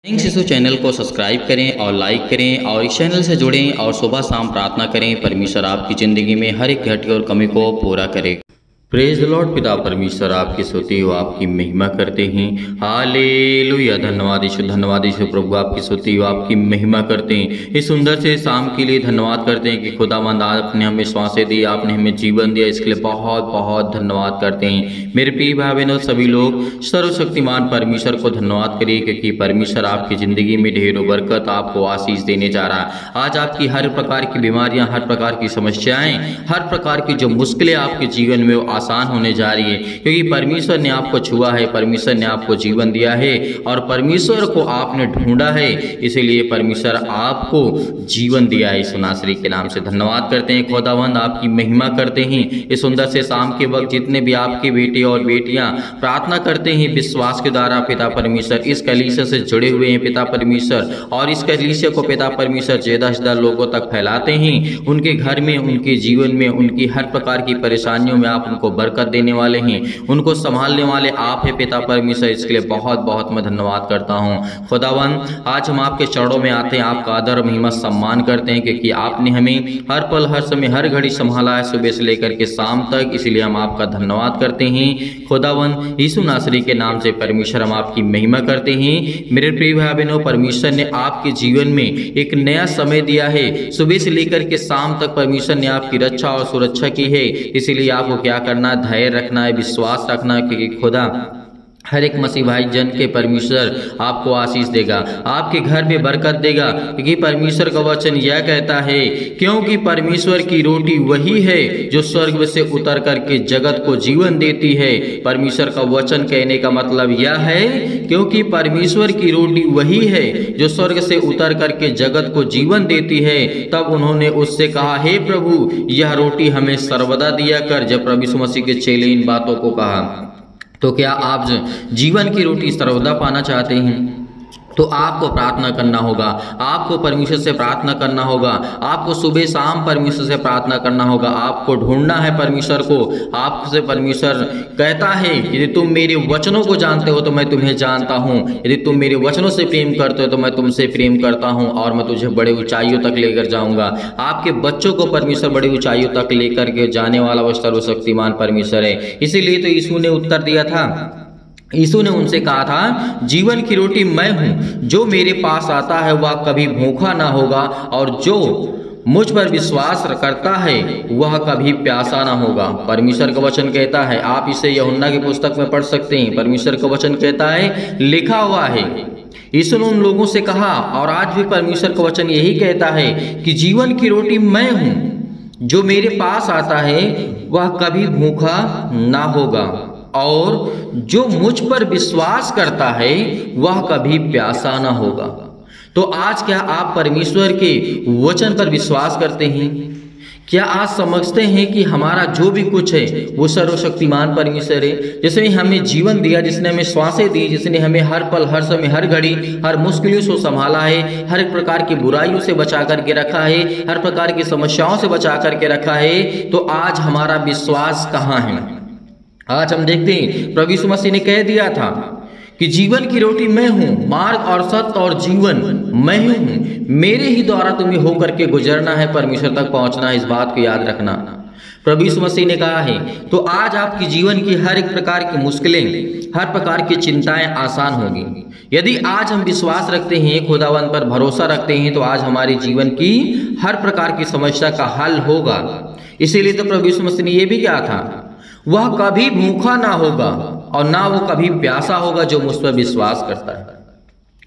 Thanks शिशु channel को subscribe करें और लाइक करें और इस चैनल से जुड़ें और सुबह शाम प्रार्थना करें। परमेश्वर आपकी ज़िंदगी में हर एक घटी और कमी को पूरा करे। Praise the Lord. पिता परमेश्वर आपकी स्तुति हो, आपकी महिमा करते हैं। हालेलुया। धन्यवाद यीशु प्रभु, आपकी स्तुति हो, आपकी महिमा करते हैं। इस सुंदर से शाम के लिए धन्यवाद करते हैं कि खुदावंद आपने हमें श्वासें दी, आपने हमें जीवन दिया, इसके लिए बहुत बहुत धन्यवाद करते हैं। मेरे प्रिय भाई बहनों, सभी लोग सर्वशक्तिमान परमेश्वर को धन्यवाद करिए क्योंकि परमेश्वर आपकी ज़िंदगी में ढेरों बरकत, आपको आशीष देने जा रहा है। आज आपकी हर प्रकार की बीमारियां, हर प्रकार की समस्याएं, हर प्रकार की जो मुश्किलें आपके जीवन में आसान होने जा रही है क्योंकि परमेश्वर ने आपको छुआ है, परमेश्वर ने आपको जीवन दिया है और परमेश्वर को आपने ढूंढा है, इसीलिए परमेश्वर आपको जीवन दिया है। इस नासरी के नाम से धन्यवाद करते हैं। खुदावंद आपकी महिमा करते हैं। इस सुंदर से शाम के वक्त जितने भी आपके बेटे और बेटियां प्रार्थना करते हैं विश्वास के द्वारा, पिता परमेश्वर इस कलीसिया से जुड़े हुए हैं पिता परमेश्वर, और इस कलीसिया को पिता परमेश्वर ज्यादा से ज्यादा लोगों तक फैलाते हैं। उनके घर में, उनके जीवन में, उनकी हर प्रकार की परेशानियों में आप उनको बरकत देने वाले हैं, उनको संभालने वाले आप है पिता परमेश्वर। इसके लिए बहुत बहुत मैं धन्यवाद करता हूँ। खुदावंद आज हम आपके चरणों में आते हैं, आपका आदर महिमा सम्मान करते हैं क्योंकि आपने हमें हर पल, हर समय, हर घड़ी संभाला है, सुबह से लेकर के शाम तक। इसलिए हम आपका धन्यवाद करते हैं। खुदावंद यीशु नासरी के नाम से परमेश्वर हम आपकी महिमा करते हैं। मेरे प्रिय भाई बहनों, परमेश्वर ने आपके जीवन में एक नया समय दिया है। सुबह से लेकर के शाम तक परमेश्वर ने आपकी रक्षा और सुरक्षा की है। इसीलिए आपको क्या करना, धैर्य रखना है, विश्वास रखना है क्योंकि खुदा हर एक मसीह भाई जन के परमेश्वर आपको आशीष देगा, आपके घर में बरकत देगा क्योंकि परमेश्वर का वचन यह कहता है, क्योंकि परमेश्वर की रोटी वही है जो स्वर्ग से उतर करके जगत को जीवन देती है। परमेश्वर का वचन कहने का मतलब यह है, क्योंकि परमेश्वर की रोटी वही है जो स्वर्ग से उतर करके जगत को जीवन देती है। तब उन्होंने उससे कहा, हे प्रभु, यह रोटी हमें सर्वदा दिया कर। जब प्रभु यीशु मसीह के चेले इन बातों को कहा, तो क्या आप जीवन की रोटी सर्वदा पाना चाहते हैं? तो आपको प्रार्थना करना होगा, आपको परमेश्वर से प्रार्थना करना होगा, आपको सुबह शाम परमेश्वर से प्रार्थना करना होगा, आपको ढूंढना है परमेश्वर को। आपसे परमेश्वर कहता है, यदि तुम मेरे वचनों को जानते हो तो मैं तुम्हें जानता हूँ, यदि तुम मेरे वचनों से प्रेम करते हो तो मैं तुमसे प्रेम करता हूँ और मैं तुझे बड़े ऊंचाइयों तक लेकर जाऊँगा। आपके बच्चों को परमेश्वर बड़ी ऊंचाइयों तक लेकर के जाने वाला वो सर्वशक्तिमान परमेश्वर है। इसीलिए तो यीशु ने उत्तर दिया था, यीशु ने उनसे कहा था, जीवन की रोटी मैं हूँ, जो मेरे पास आता है वह कभी भूखा ना होगा और जो मुझ पर विश्वास करता है वह कभी प्यासा ना होगा। परमेश्वर का वचन कहता है, आप इसे यूहन्ना की पुस्तक में पढ़ सकते हैं। परमेश्वर का वचन कहता है, लिखा हुआ है। यीशु ने उन लोगों से कहा, और आज भी परमेश्वर का वचन यही कहता है कि जीवन की रोटी मैं हूँ, जो मेरे पास आता है वह कभी भूखा ना होगा और जो मुझ पर विश्वास करता है वह कभी प्यासा ना होगा। तो आज क्या आप परमेश्वर के वचन पर विश्वास करते हैं? क्या आज समझते हैं कि हमारा जो भी कुछ है वो सर्वशक्तिमान परमेश्वर है, जिसने हमें जीवन दिया, जिसने हमें श्वासें दी, जिसने हमें हर पल, हर समय, हर घड़ी, हर मुश्किलों से संभाला है, हर एक प्रकार की बुराइयों से बचा करके रखा है, हर प्रकार की समस्याओं से बचा करके रखा है। तो आज हमारा विश्वास कहाँ है? आज हम देखते हैं, प्रभु यीशु मसीह ने कह दिया था कि जीवन की रोटी मैं हूँ, मार्ग और सत्य और जीवन मैं ही हूँ, मेरे ही द्वारा तुम्हें होकर के गुजरना है, परमेश्वर तक पहुँचना है। इस बात को याद रखना प्रभु यीशु मसीह ने कहा है। तो आज आपकी जीवन की हर एक प्रकार की मुश्किलें, हर प्रकार की चिंताएं आसान होगी यदि आज हम विश्वास रखते हैं, खुदावंत पर भरोसा रखते हैं, तो आज हमारे जीवन की हर प्रकार की समस्या का हल होगा। इसीलिए तो प्रभु यीशु मसीह ने यह भी कहा था, वह कभी भूखा ना होगा और ना वो कभी प्यासा होगा जो मुझ पर विश्वास करता है।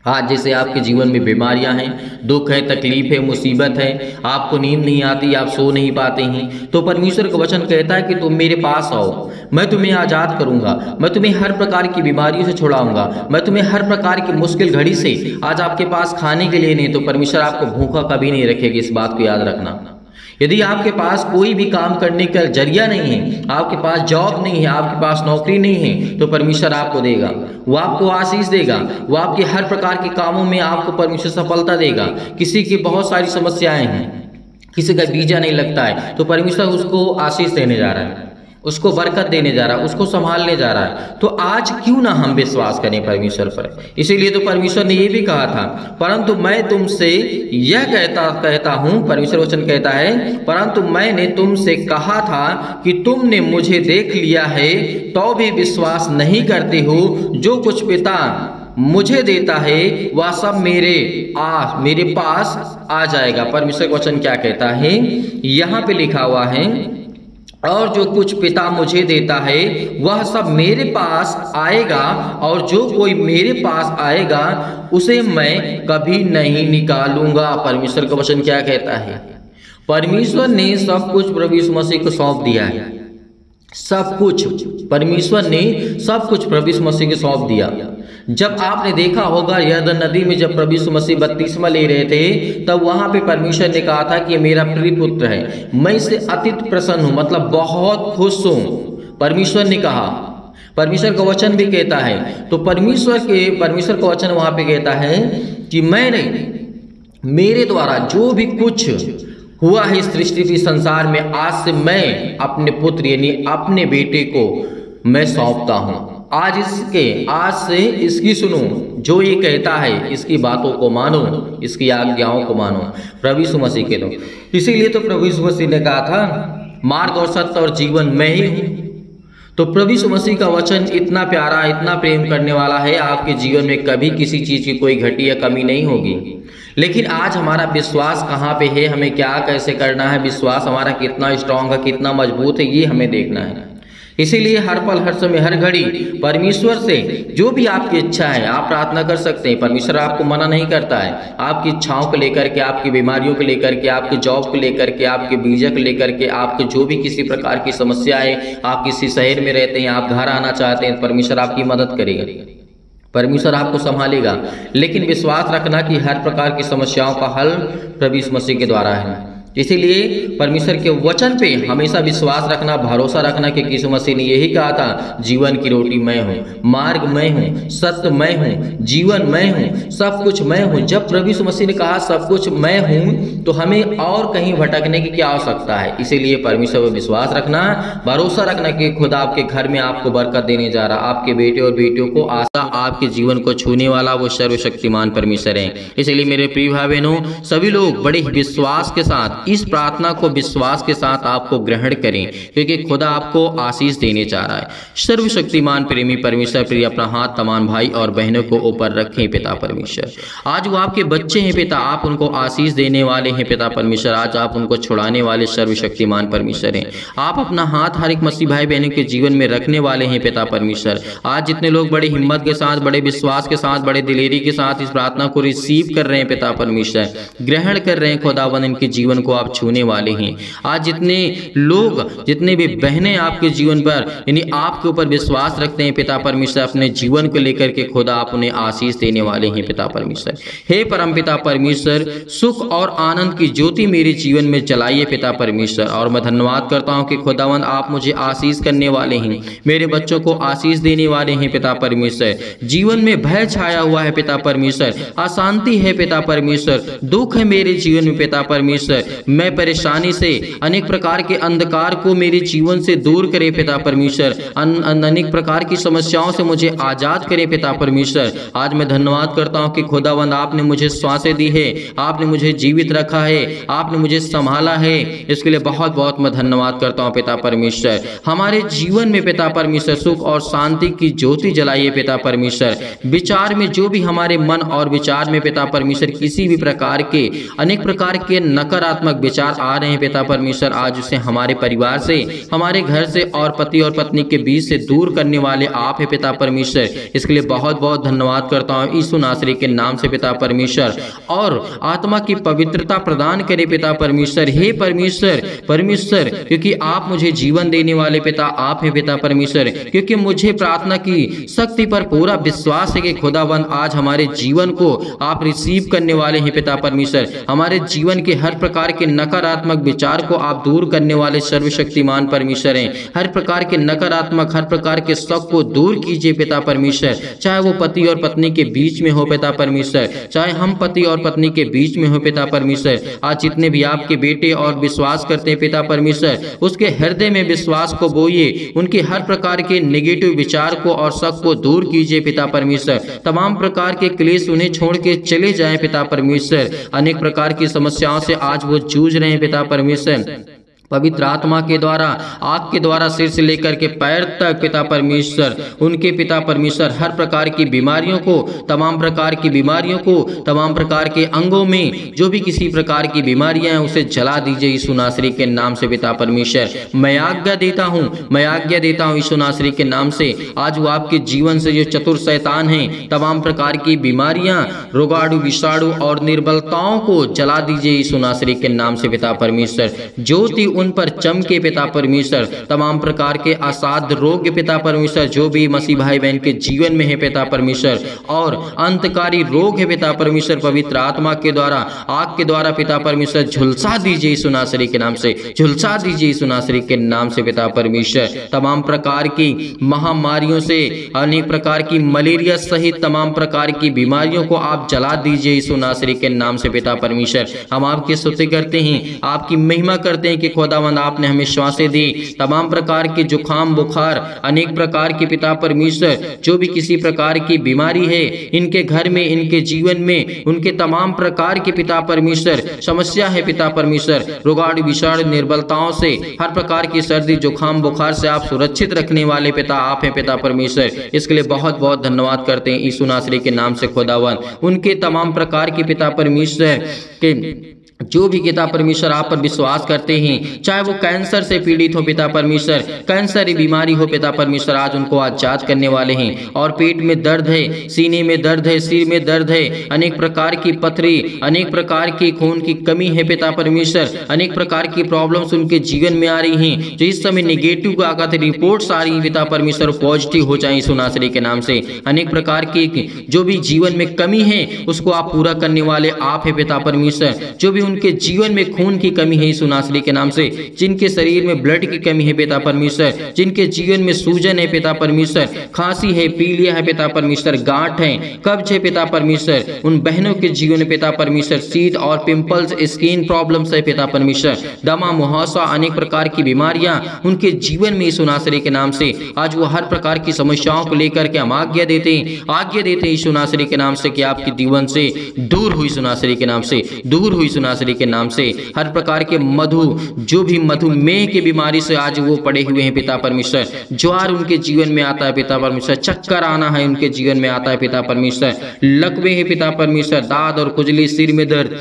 आज जैसे आपके जीवन में बीमारियां हैं, दुख है, तकलीफ है, मुसीबत है, आपको नींद नहीं आती, आप सो नहीं पाते हैं, तो परमेश्वर का वचन कहता है कि तुम मेरे पास आओ, मैं तुम्हें आज़ाद करूंगा, मैं तुम्हें हर प्रकार की बीमारियों से छुड़ाऊंगा, मैं तुम्हें हर प्रकार की मुश्किल घड़ी से। आज आपके पास खाने के लिए नहीं, तो परमेश्वर आपको भूखा कभी नहीं रखेगी। इस बात को याद रखना। यदि आपके पास कोई भी काम करने का जरिया नहीं है, आपके पास जॉब नहीं है, आपके पास नौकरी नहीं है, तो परमेश्वर आपको देगा, वो आपको आशीष देगा, वो आपके हर प्रकार के कामों में आपको परमेश्वर सफलता देगा। किसी की बहुत सारी समस्याएं हैं, किसी का वीजा नहीं लगता है, तो परमेश्वर उसको आशीष देने जा रहा है। उसको बरकत देने जा रहा है, उसको संभालने जा रहा है। तो आज क्यों ना हम विश्वास करें परमेश्वर पर। इसीलिए तो परमेश्वर ने ये भी कहा था, परंतु मैं तुमसे यह कहता हूँ, परमेश्वर वचन कहता है, परंतु मैंने तुमसे कहा था कि तुमने मुझे देख लिया है तो भी विश्वास नहीं करते हो। जो कुछ पिता मुझे देता है वह सब मेरे पास आ जाएगा। परमेश्वर का वचन क्या कहता है, यहाँ पे लिखा हुआ है, और जो कुछ पिता मुझे देता है वह सब मेरे पास आएगा, और जो कोई मेरे पास आएगा उसे मैं कभी नहीं निकालूंगा। परमेश्वर का वचन क्या कहता है, परमेश्वर ने सब कुछ प्रभु यीशु मसीह को सौंप दिया है। सब कुछ परमेश्वर ने सब कुछ प्रभु यीशु मसीह को सौंप दिया। जब आपने देखा होगा यरदन नदी में जब प्रभु यीशु मसीह बपतिस्मा ले रहे थे, तब वहां पे परमेश्वर ने कहा था कि मेरा प्रिय पुत्र है, मैं इससे अत्यंत प्रसन्न हूं, मतलब बहुत खुश हूं। परमेश्वर ने कहा, परमेश्वर का वचन भी कहता है। तो परमेश्वर का वचन वहां पे कहता है कि मैंने मेरे द्वारा जो भी कुछ हुआ है इस सृष्टि के संसार में, आज से मैं अपने पुत्र यानी अपने बेटे को मैं सौंपता हूं। आज से इसकी सुनो, जो ये कहता है इसकी बातों को मानो, इसकी आज्ञाओं को मानो, प्रभु यीशु मसीह के लोग। इसीलिए तो प्रभु यीशु मसीह ने कहा था, मार्ग और सत्य और जीवन मैं ही हूँ। तो प्रभु यीशु मसीह का वचन इतना प्यारा, इतना प्रेम करने वाला है, आपके जीवन में कभी किसी चीज़ की कोई घटी या कमी नहीं होगी। लेकिन आज हमारा विश्वास कहाँ पे है, हमें क्या कैसे करना है, विश्वास हमारा कितना स्ट्रांग है, कितना मजबूत है, ये हमें देखना है। इसीलिए हर पल, हर समय, हर घड़ी परमेश्वर से जो भी आपकी इच्छा है आप प्रार्थना कर सकते हैं। परमेश्वर आपको मना नहीं करता है। आपकी इच्छाओं को लेकर के, आपकी बीमारियों को लेकर के, आपके जॉब को लेकर के, आपके वीजा को लेकर के, आपके जो भी किसी प्रकार की समस्या है, आप किसी शहर में रहते हैं, आप घर आना चाहते हैं, परमेश्वर आपकी मदद करेगा, परमेश्वर आपको संभालेगा। लेकिन विश्वास रखना कि हर प्रकार की समस्याओं का हल प्रभु यीशु मसीह के द्वारा है। इसीलिए परमेश्वर के वचन पे हमेशा विश्वास रखना, भरोसा रखना कि यीशु मसीह ने यही कहा था, जीवन की रोटी मैं हूँ, मार्ग मैं हूँ, सत्य मैं हूँ, जीवन मैं हूँ, सब कुछ मैं हूँ। जब प्रभु यीशु मसीह ने कहा सब कुछ मैं हूँ, तो हमें और कहीं भटकने की क्या आवश्यकता है। इसीलिए परमेश्वर पर विश्वास रखना, भरोसा रखना कि खुदा आपके घर में आपको बरकत देने जा रहा, आपके बेटे और बेटियों को आशा आपके जीवन को छूने वाला वो सर्वशक्तिमान परमेश्वर है। इसलिए मेरे प्रिय भाई बहनों, सभी लोग बड़े विश्वास के साथ इस प्रार्थना को विश्वास के साथ आपको ग्रहण करें, क्योंकि खुदा आपको आशीष देने जा रहा है। सर्वशक्तिमान प्रेमी परमेश्वर प्रिय अपना हाथ तमाम भाई और बहनों को ऊपर रखें पिता परमेश्वर। आज वो आपके बच्चे हैं पिता, आप उनको आशीष देने वाले हैं पिता परमेश्वर। आज आप उनको छुड़ाने वाले सर्वशक्तिमान परमेश्वर हैं। आप अपना हाथ हर एक मसीह भाई बहनों के जीवन में रखने वाले हैं पिता परमेश्वर। आज जितने लोग बड़े हिम्मत के साथ, बड़े विश्वास के साथ, बड़े दिलेरी के साथ इस प्रार्थना को रिसीव कर रहे हैं पिता परमेश्वर, ग्रहण कर रहे हैं खुदावन, इनके जीवन को आप छूने वाले हैं। आज जितने लोग, जितने भी बहनें आपके जीवन पर यानी आपके ऊपर विश्वास रखते हैं पिता परमेश्वर, अपने जीवन को लेकर के खुदा आप उन्हें आशीष देने वाले हैं पिता परमेश्वर। हे परम पिता परमेश्वर, सुख और आनंद की ज्योति मेरे जीवन में जलाइए पिता परमेश्वर। और मैं धन्यवाद करता हूं कि खुदावंद आप मुझे आशीष करने वाले हैं, मेरे बच्चों को आशीष देने वाले हैं पिता परमेश्वर। जीवन में भय छाया हुआ है पिता परमेश्वर, अशांति है पिता परमेश्वर, दुख है मेरे जीवन में पिता परमेश्वर। मैं परेशानी से, अनेक प्रकार के अंधकार को मेरे जीवन से दूर करे पिता परमेश्वर। अनेक प्रकार की समस्याओं से मुझे आजाद करे पिता परमेश्वर। आज मैं धन्यवाद करता हूं कि खुदावंद आपने मुझे श्वासें दी है, आपने मुझे जीवित रखा है, आपने मुझे संभाला है। इसके लिए बहुत बहुत मैं धन्यवाद करता हूं पिता परमेश्वर। हमारे जीवन में पिता परमेश्वर सुख और शांति की ज्योति जलाइए पिता परमेश्वर। विचार में जो भी हमारे मन और विचार में पिता परमेश्वर किसी भी प्रकार के, अनेक प्रकार के नकारात्मक विचार आ रहे हैं पिता परमेश्वर, आज उसे हमारे परिवार से, हमारे घर से और पति और पत्नी के बीच से दूर करने वाले आप है पिता परमेश्वर। इसके लिए बहुत बहुत धन्यवाद करता हूँ यीशु नासरी के नाम से पिता परमेश्वर। और आत्मा की पवित्रता प्रदान करे पिता परमेश्वर। हे परमेश्वर, परमेश्वर, क्योंकि आप मुझे जीवन देने वाले पिता आप है पिता परमेश्वर। क्योंकि मुझे प्रार्थना की शक्ति पर पूरा विश्वास है कि खुदाबंद आज हमारे जीवन को आप रिसीव करने वाले हैं पिता परमेश्वर। हमारे जीवन के हर प्रकार के नकारात्मक विचार को आप दूर करने वाले सर्वशक्तिमान परमेश्वर हैं। हर प्रकार के नकारात्मक, हर प्रकार के शक को दूर कीजिए पिता परमेश्वर, चाहे वो पति और पत्नी के बीच में हो पिता परमेश्वर, चाहे हम पति और पत्नी के बीच में हो पिता परमेश्वर। आज जितने भी आपके बेटे और विश्वास करते हैं पिता परमेश्वर, उसके हृदय में विश्वास को बोइए, उनके हर प्रकार के नेगेटिव विचार को और शक को दूर कीजिए पिता परमेश्वर। तमाम प्रकार के क्लेश उन्हें छोड़ के चले जाएं पिता परमेश्वर। अनेक प्रकार की समस्याओं से आज वो जूझ रहे हैं पिता परमेश्वर। पवित्र आत्मा के द्वारा, आग के द्वारा सिर से लेकर के पैर तक पिता परमेश्वर, उनके पिता परमेश्वर हर प्रकार की बीमारियों को, तमाम प्रकार की बीमारियों को, तमाम प्रकार के अंगों में जो भी किसी प्रकार की बीमारियां हैं उसे जला दीजिए यीशु नासरी के नाम से पिता परमेश्वर। मैं आज्ञा देता हूं, मैं आज्ञा देता हूं यीशु नासरी के नाम से। आज वो आपके जीवन से जो चतुर शैतान हैं, तमाम प्रकार की बीमारियां, रोगाणु, विषाणु और निर्बलताओं को जला दीजिए यीशु नासरी के नाम से पिता परमेश्वर। ज्योति उन पर चमके पिता परमेश्वर। तमाम प्रकार के असाध्य रोग पिता परमेश्वर जो भी मसीह भाई बहन के जीवन में है पिता परमेश्वर, और अंतकारी रोग है पिता परमेश्वर, पवित्र आत्मा के द्वारा, आग के द्वारा पिता परमेश्वर झुलसा दीजिए यीशु नासरी के नाम से, झुलसा दीजिए यीशु नासरी के नाम से पिता परमेश्वर। तमाम प्रकार की महामारियों से, अनेक प्रकार की मलेरिया सहित तमाम प्रकार की बीमारियों को आप जला दीजिए यीशु नासरी के नाम से पिता परमेश्वर। हम आपकी स्तुति करते हैं, आपकी महिमा करते हैं कि खुदावंद आपने हमें श्वासें दी। तमाम प्रकार के जुखाम, बुखार, अनेक प्रकार के पिता परमेश्वर जो भी किसी प्रकार की बीमारी है इनके घर में, इनके जीवन में, उनके तमाम प्रकार के पिता परमेश्वर समस्या है पिता परमेश्वर, रोगाणु, विषाणु, निर्बलताओं से, हर प्रकार की सर्दी, जुखाम, बुखार से आप सुरक्षित रखने वाले पिता आप हैं पिता परमेश्वर। इसके लिए बहुत बहुत धन्यवाद करते हैं यीशु नासरी के नाम से खुदावंद। उनके तमाम प्रकार के पिता परमेश्वर के जो भी पिता परमेश्वर आप पर विश्वास करते हैं, चाहे वो कैंसर से पीड़ित हो पिता परमेश्वर, कैंसर की बीमारी हो पिता परमेश्वर, आज उनको आजाद करने वाले हैं। और पेट में दर्द है, सीने में दर्द है, सिर में दर्द है, अनेक प्रकार की पथरी, अनेक प्रकार की खून की कमी है पिता परमेश्वर, अनेक प्रकार की प्रॉब्लम्स उनके जीवन में आ रही हैं, जो इस समय नेगेटिव आगत रिपोर्ट्स आ रही है पिता परमेश्वर, पॉजिटिव हो जाए यीशु नासरी के नाम से। अनेक प्रकार की जो भी जीवन में कमी है उसको आप पूरा करने वाले आप है पिता परमेश्वर। जो भी उनके जीवन में खून की कमी है यीशु नासरी के नाम से, जिनके शरीर में ब्लड की कमी है पिता परमेश्वर, जिनके जीवन में सूजन है पिता परमेश्वर, खांसी है, पीलिया है पिता परमेश्वर, गांठ है, कब्ज है पिता परमेश्वर, उन बहनों के जीवन में पिता परमेश्वर सीध और पिंपल्स, स्किन प्रॉब्लम्स है पिता परमेश्वर, दमा, मुहासा, अनेक प्रकार की बीमारियां उनके जीवन में यीशु नासरी के नाम से आज वो हर प्रकार की समस्याओं को लेकर के हम आज्ञा देते हैं यीशु नासरी के नाम से कि आपके जीवन से दूर हुई यीशु नासरी के नाम से, दूर हुई यीशु नासरी के नाम से। हर प्रकार के जो भी मधुमेह की बीमारी से आज वो पड़े हुए हैं पिता परमेश्वर, ज्वार उनके जीवन में आता है पिता परमेश्वर, चक्कर आना है उनके जीवन में आता है पिता परमेश्वर, लकवे है पिता परमेश्वर, दाद और खुजली, सिर में दर्द,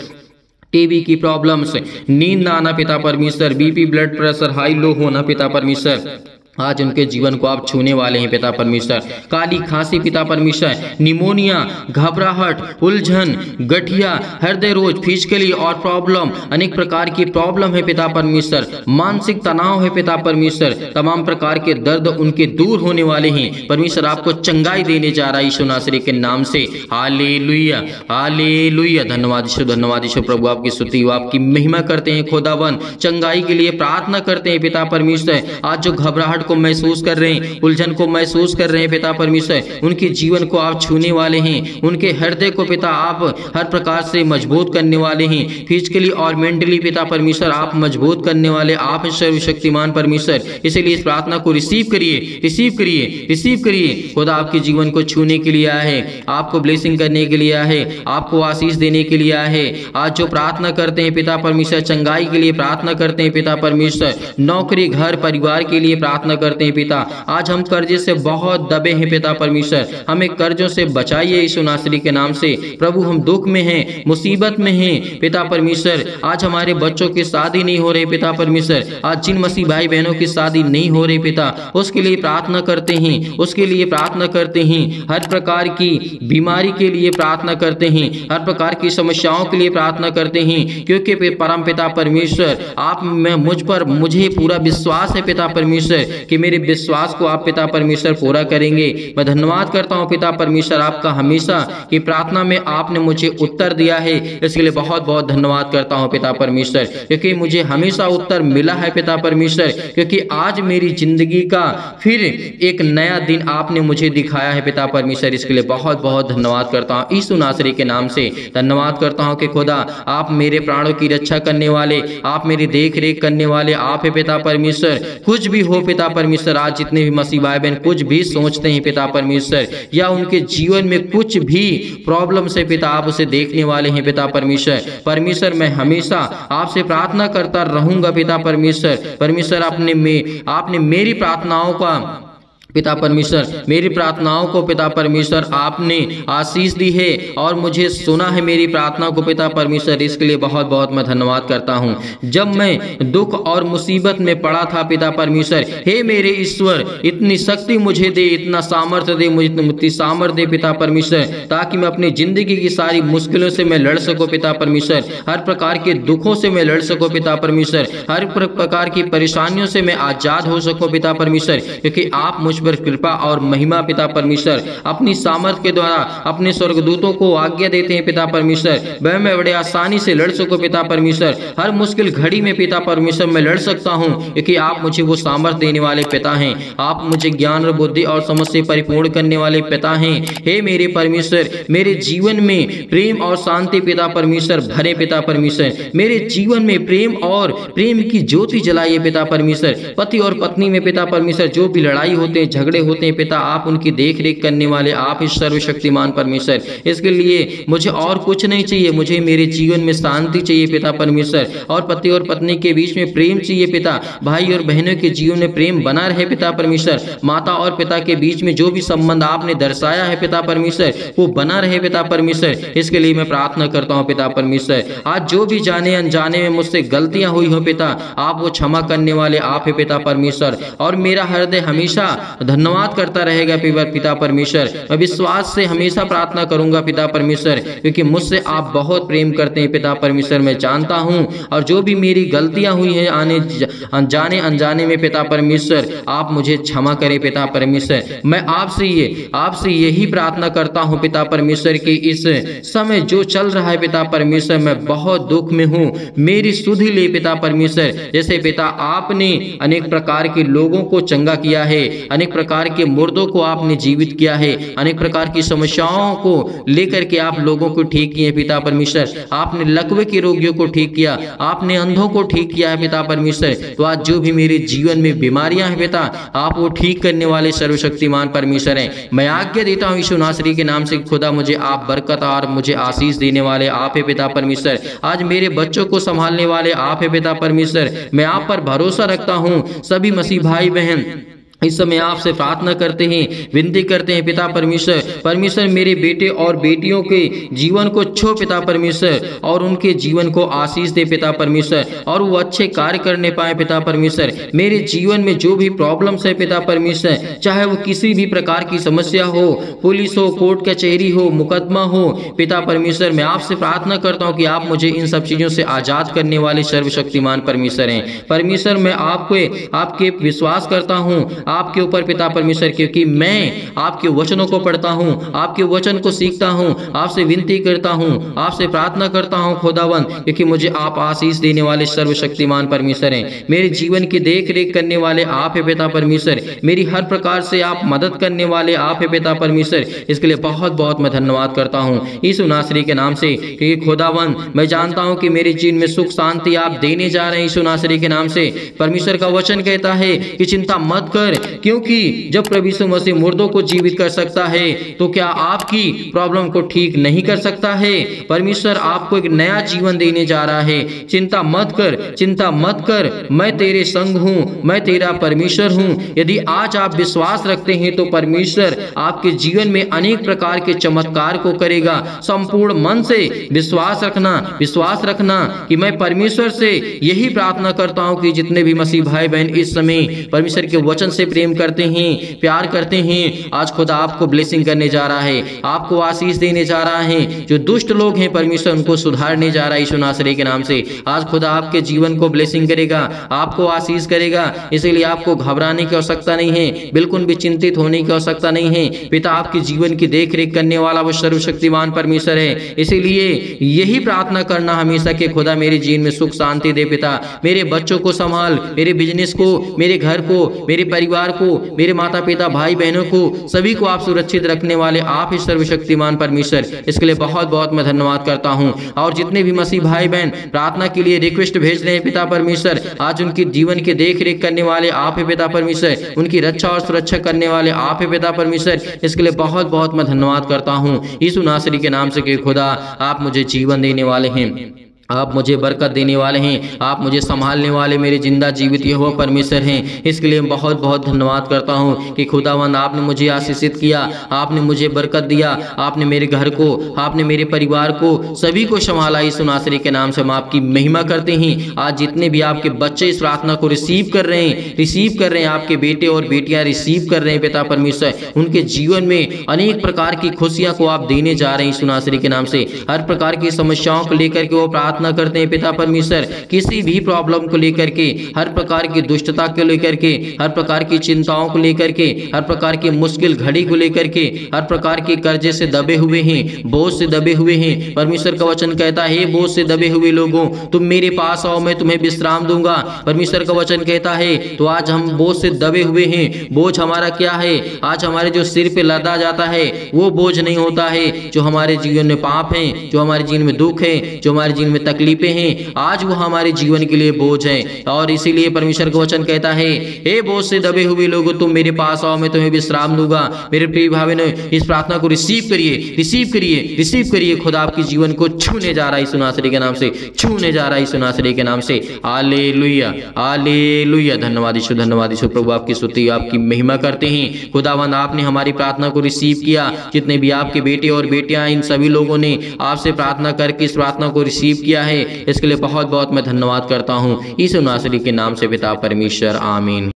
टीबी की प्रॉब्लम्स, नींद आना पिता परमेश्वर, BP, blood pressure high low होना पिता परमेश्वर, आज उनके जीवन को आप छूने वाले हैं पिता परमेश्वर। काली खांसी पिता परमेश्वर, निमोनिया, घबराहट, उलझन, गठिया, हृदय रोग, फिजिकली और प्रॉब्लम, अनेक प्रकार की प्रॉब्लम है पिता परमेश्वर, मानसिक तनाव है पिता परमेश्वर, तमाम प्रकार के दर्द उनके दूर होने वाले हैं। परमेश्वर आपको चंगाई देने जा रहा है यीशु नासरी के नाम से। Hallelujah, hallelujah. धन्यवाद यीशु, धन्यवाद यीशु। प्रभु आपकी स्तुति, आपकी महिमा करते हैं खुदावन, चंगाई के लिए प्रार्थना करते हैं पिता परमेश्वर। आज जो घबराहट को महसूस कर रहे हैं, उलझन को महसूस कर रहे हैं पिता परमेश्वर, उनके जीवन को आप छूने वाले हैं, उनके हृदय को पिता आप हर प्रकार से मजबूत करने वाले हैं, फिजिकली और मेंटली पिता परमेश्वर आप मजबूत करने वाले आप सर्वशक्तिमान परमेश्वर। इसलिए इस प्रार्थना को रिसीव करिए, रिसीव करिए, रिसीव करिए। खुदा आपके जीवन को छूने के लिए आया है, आपको ब्लेसिंग करने के लिए आया है, आपको आशीष देने के लिए आया है। आज जो प्रार्थना करते हैं पिता परमेश्वर, चंगाई के लिए प्रार्थना करते हैं पिता परमेश्वर, नौकरी, घर, परिवार के लिए प्रार्थना करते हैं पिता। आज हम कर्जे से बहुत दबे हैं पिता परमेश्वर, हमें कर्जों से बचाइए यीशु नासरी के नाम से। प्रभु हम दुख में हैं, मुसीबत में हैं पिता परमेश्वर। आज हमारे बच्चों की शादी नहीं हो रही पिता परमेश्वर, आज जिन मसीह भाई बहनों की शादी नहीं हो रही पिता, उसके लिए प्रार्थना करते हैं, उसके लिए प्रार्थना करते हैं। हर प्रकार की बीमारी के लिए प्रार्थना करते हैं, हर प्रकार की समस्याओं के लिए प्रार्थना करते हैं, क्योंकि परम पिता परमेश्वर आप में मुझ पर मुझे पूरा विश्वास है पिता परमेश्वर कि मेरे विश्वास को आप पिता परमेश्वर पूरा करेंगे। मैं धन्यवाद करता हूँ पिता परमेश्वर आपका हमेशा की प्रार्थना में आपने मुझे उत्तर दिया है, इसके लिए बहुत बहुत धन्यवाद करता हूँ पिता परमेश्वर, क्योंकि मुझे हमेशा उत्तर मिला है पिता परमेश्वर, क्योंकि आज मेरी जिंदगी का फिर एक नया दिन आपने मुझे दिखाया है पिता परमेश्वर, इसके लिए बहुत बहुत धन्यवाद करता हूँ यीशु नासरी के नाम से। धन्यवाद करता हूँ कि खुदा आप मेरे प्राणों की रक्षा करने वाले, आप मेरी देख रेख करने वाले आप है पिता परमेश्वर। कुछ भी हो पिता परमेश्वर, आज जितने भी मसीह भाई बहन कुछ भी सोचते हैं पिता परमेश्वर, या उनके जीवन में कुछ भी प्रॉब्लम से पिता आप उसे देखने वाले हैं पिता परमेश्वर। परमेश्वर मैं हमेशा आपसे प्रार्थना करता रहूंगा पिता परमेश्वर। परमेश्वर आपने मेरी प्रार्थनाओं का पिता परमेश्वर, मेरी प्रार्थनाओं को पिता परमेश्वर आपने आशीष दी है और मुझे सुना है मेरी प्रार्थना को पिता परमेश्वर, इसके लिए बहुत बहुत मैं धन्यवाद करता हूँ। जब मैं दुख और मुसीबत में पड़ा था पिता परमेश्वर, हे मेरे ईश्वर इतनी शक्ति मुझे दे, इतना सामर्थ्य दे, मुझे इतनी सामर्थ्य दे पिता परमेश्वर, ताकि मैं अपनी जिंदगी की सारी मुश्किलों से मैं लड़ सकूं पिता परमेश्वर, हर प्रकार के दुखों से मैं लड़ सकूं पिता परमेश्वर, हर प्रकार की परेशानियों से मैं आजाद हो सकूं पिता परमेश्वर, क्योंकि आप मुझ पर कृपा और महिमा पिता परमेश्वर अपनी सामर्थ्य के द्वारा अपने स्वर्गदूतों को आज्ञा देते हैं पिता परमेश्वर। वह मैं बड़े आसानी से लड़ सकूं पिता परमेश्वर, हर मुश्किल घड़ी में पिता परमेश्वर मैं लड़ सकता हूं, क्योंकि आप मुझे वो सामर्थ्य देने वाले पिता हैं। आप मुझे ज्ञान और बुद्धि और समझ से परिपूर्ण करने वाले पिता हैं। हे मेरे परमेश्वर, मेरे जीवन में प्रेम और शांति पिता परमेश्वर भरे पिता परमेश्वर, मेरे जीवन में प्रेम और प्रेम की ज्योति जलाइए पिता परमेश्वर। पति और पत्नी में पिता परमेश्वर जो भी लड़ाई होते हैं, झगड़े होते हैं पिता, आप उनकी देख रेख करने वाले आप ही सर्वशक्तिमान परमेश्वर। इसके लिए मुझे और कुछ नहीं चाहिए, मुझे मेरे जीवन में शांति चाहिए पिता परमेश्वर, और पति और पत्नी के बीच में प्रेम चाहिए पिता, भाई और बहनों के जीवन में प्रेम बना रहे पिता परमेश्वर, माता और पिता के बीच में जो भी संबंध आपने दर्शाया है पिता परमेश्वर वो बना रहे पिता परमेश्वर। इसके लिए मैं प्रार्थना करता हूँ पिता परमेश्वर, आज जो भी जाने अनजाने में मुझसे गलतियां हुई हो पिता, आप वो क्षमा करने वाले आप है पिता परमेश्वर, और मेरा हृदय हमेशा धन्यवाद करता रहेगा पिता परमेश्वर। मैं विश्वास से हमेशा प्रार्थना करूंगा पिता परमेश्वर, क्योंकि मुझसे आप बहुत प्रेम करते हैं पिता परमेश्वर, मैं जानता हूं, और जो भी मेरी गलतियां हुई हैं जाने अनजाने में पिता परमेश्वर आप मुझे क्षमा करें पिता परमेश्वर। मैं आपसे यही प्रार्थना करता हूं पिता परमेश्वर कि इस समय जो चल रहा है पिता परमेश्वर, मैं बहुत दुख में हूं, मेरी सुधि ले पिता परमेश्वर। जैसे पिता आपने अनेक प्रकार के लोगों को चंगा किया है, अनेक प्रकार के मुर्दों को आपने जीवित किया है, अनेक प्रकार की समस्याओं को लेकर के आप लोगों को ठीक किए पिता परमेश्वर, आपने लकवे के रोगियों को ठीक किया, आपने अंधों को ठीक किया है पिता परमेश्वर। तो आज जो भी मेरे जीवन में बीमारियां हैं पिता, आप वो ठीक करने वाले सर्वशक्तिमान परमेश्वर हैं। मैं आज्ञा देता हूं यीशु नासरी के नाम से, खुदा मुझे आप बरकत और मुझे आशीष देने वाले आप है पिता परमेश्वर। आज मेरे बच्चों को संभालने वाले आप है पिता परमेश्वर, मैं आप पर भरोसा रखता हूं। सभी मसीह भाई बहन इस समय आपसे प्रार्थना करते हैं, विनती करते हैं पिता परमेश्वर मेरे बेटे और बेटियों के जीवन को छो पिता परमेश्वर, और उनके जीवन को आशीष दे पिता परमेश्वर, और वो अच्छे कार्य करने पाए पिता परमेश्वर। मेरे जीवन में जो भी प्रॉब्लम्स है पिता परमेश्वर, चाहे वो किसी भी प्रकार की समस्या हो, पुलिस हो, कोर्ट कचहरी हो, मुकदमा हो पिता परमेश्वर, मैं आपसे प्रार्थना करता हूँ कि आप मुझे इन सब चीजों से आजाद करने वाले सर्वशक्तिमान परमेश्वर हैं। परमेश्वर मैं आपके विश्वास करता हूँ आपके ऊपर पिता परमेश्वर, क्योंकि मैं आपके वचनों को पढ़ता हूँ, आपके वचन को सीखता हूँ, आपसे विनती करता हूँ, आपसे प्रार्थना करता हूँ खुदावन, क्योंकि मुझे आप आशीष देने वाले सर्वशक्तिमान परमेश्वर हैं। मेरे जीवन की देख रेख करने वाले आप है पिता परमेश्वर, मेरी हर प्रकार से आप मदद करने वाले आप है पिता परमेश्वर। इसके लिए बहुत बहुत मैं धन्यवाद करता हूँ यीशु नासरी के नाम से, क्योंकि खुदावन मैं जानता हूँ कि मेरे जीवन में सुख शांति आप देने जा रहे हैं यीशु नासरी के नाम से। परमेश्वर का वचन कहता है कि चिंता मत कर, क्योंकि जब प्रभु यीशु मसीह मुर्दों को जीवित कर सकता है तो क्या आपकी प्रॉब्लम को ठीक नहीं कर सकता है। परमेश्वर आपको एक नया जीवन देने जा रहा है। चिंता मत कर, मैं तेरे संग हूँ, मैं तेरा परमेश्वर हूँ। यदि आज आप विश्वास रखते हैं तो परमेश्वर आपके जीवन में अनेक प्रकार के चमत्कार को करेगा। संपूर्ण मन से विश्वास रखना कि मैं परमेश्वर से यही प्रार्थना करता हूँ कि जितने भी मसीह भाई बहन इस समय परमेश्वर के वचन से प्रेम करते हैं, प्यार करते हैं, आज खुदा आपको ब्लेसिंग करने जा रहा है, आपको आशीष देने जा रहा है। जो दुष्ट लोग हैं परमेश्वर उनको सुधारने जा रहा है यीशु नासरी के नाम से। आज खुदा आपके जीवन को ब्लेसिंग करेगा, आपको आशीष करेगा। इसीलिए आपको घबराने की आवश्यकता नहीं है, बिल्कुल भी चिंतित होने की आवश्यकता नहीं है। पिता आपके जीवन की देख रेख करने वाला वो सर्वशक्तिमान परमेश्वर है। इसीलिए यही प्रार्थना करना हमेशा कि खुदा मेरे जीवन में सुख शांति दे। पिता मेरे बच्चों को संभाल, मेरे बिजनेस को, मेरे घर को, मेरे परिवार को, मेरे माता पिता भाई बहनों को, सभी को आप सुरक्षित रखने वाले आप ही सर्वशक्तिमान परमेश्वर। इसके लिए बहुत बहुत मैं धन्यवाद करता हूं। और जितने भी मसीह भाई बहन प्रार्थना के लिए रिक्वेस्ट भेज रहे हैं पिता परमेश्वर, आज उनके जीवन के देख रेख करने वाले आप ही पिता परमेश्वर, उनकी रक्षा और सुरक्षा करने वाले आप ही पिता परमेश्वर। इसके लिए बहुत बहुत मैं धन्यवाद करता हूं यीशु नासरी के नाम से कि खुदा आप मुझे जीवन देने वाले हैं, आप मुझे बरकत देने वाले हैं, आप मुझे संभालने वाले मेरे जिंदा जीवित यहोवा परमेश्वर हैं। इसके लिए बहुत बहुत धन्यवाद करता हूं कि खुदावंद आपने मुझे आशीषित किया, आपने मुझे बरकत दिया, आपने मेरे घर को, आपने मेरे परिवार को, सभी को संभाला। यीशु नासरी के नाम से हम आपकी महिमा करते हैं। आज जितने भी आपके बच्चे इस प्रार्थना को रिसीव कर रहे हैं, आपके बेटे और बेटियां रिसीव कर रहे हैं पिता परमेश्वर, उनके जीवन में अनेक प्रकार की खुशियां को आप देने जा रहे हैं यीशु नासरी के नाम से। हर प्रकार की समस्याओं को लेकर के वो प्रार्थना करते हैं पिता परमेश्वर, किसी भी प्रॉब्लम को लेकर के, हर प्रकार की दुष्टता को लेकर के, हर प्रकार की चिंताओं को लेकर के, हर प्रकार की मुश्किल घड़ी को लेकर के, हर प्रकार के कर्जे से दबे हुए हैं, बोझ से दबे हुए हैं। परमेश्वर का वचन कहता है, बोझ से दबे हुए लोगों तुम मेरे पास आओ, मैं तुम्हें विश्राम दूंगा। परमेश्वर का वचन कहता है। तो आज हम बोझ से दबे हुए हैं। बोझ हमारा क्या है? आज हमारे जो सिर पे लदा जाता है वो बोझ नहीं होता है। जो हमारे जीवन में पाप है, जो हमारे जीवन में दुख है, जो हमारे जीवन में तकलीफें हैं, आज वो हमारे जीवन के लिए बोझ है। और इसीलिए परमेश्वर का वचन कहता है, हे बोझ से दबे हुए लोगों तुम मेरे पास आओ, मैं तुम्हें विश्राम दूंगा। मेरे प्रिय भाई ने इस प्रार्थना को रिसीव करिए, रिसीव करिए, रिसीव करिए। खुदा आपके जीवन को छूने जा रहा है यीशु नासरी के नाम से, छूने जा रहा है यीशु नासरी के नाम से। Hallelujah, hallelujah. धन्यवाद यीशु, धन्यवाद यीशु। प्रभु आपकी स्तुति, आपकी महिमा करते हैं। खुदावंद आपने हमारी प्रार्थना को रिसीव किया। जितने भी आपके बेटे और बेटियां, इन सभी लोगों ने आपसे प्रार्थना करके इस प्रार्थना को रिसीव किया है। इसके लिए बहुत बहुत मैं धन्यवाद करता हूँ यीशु नासरी के नाम से पिता परमेश्वर, आमीन।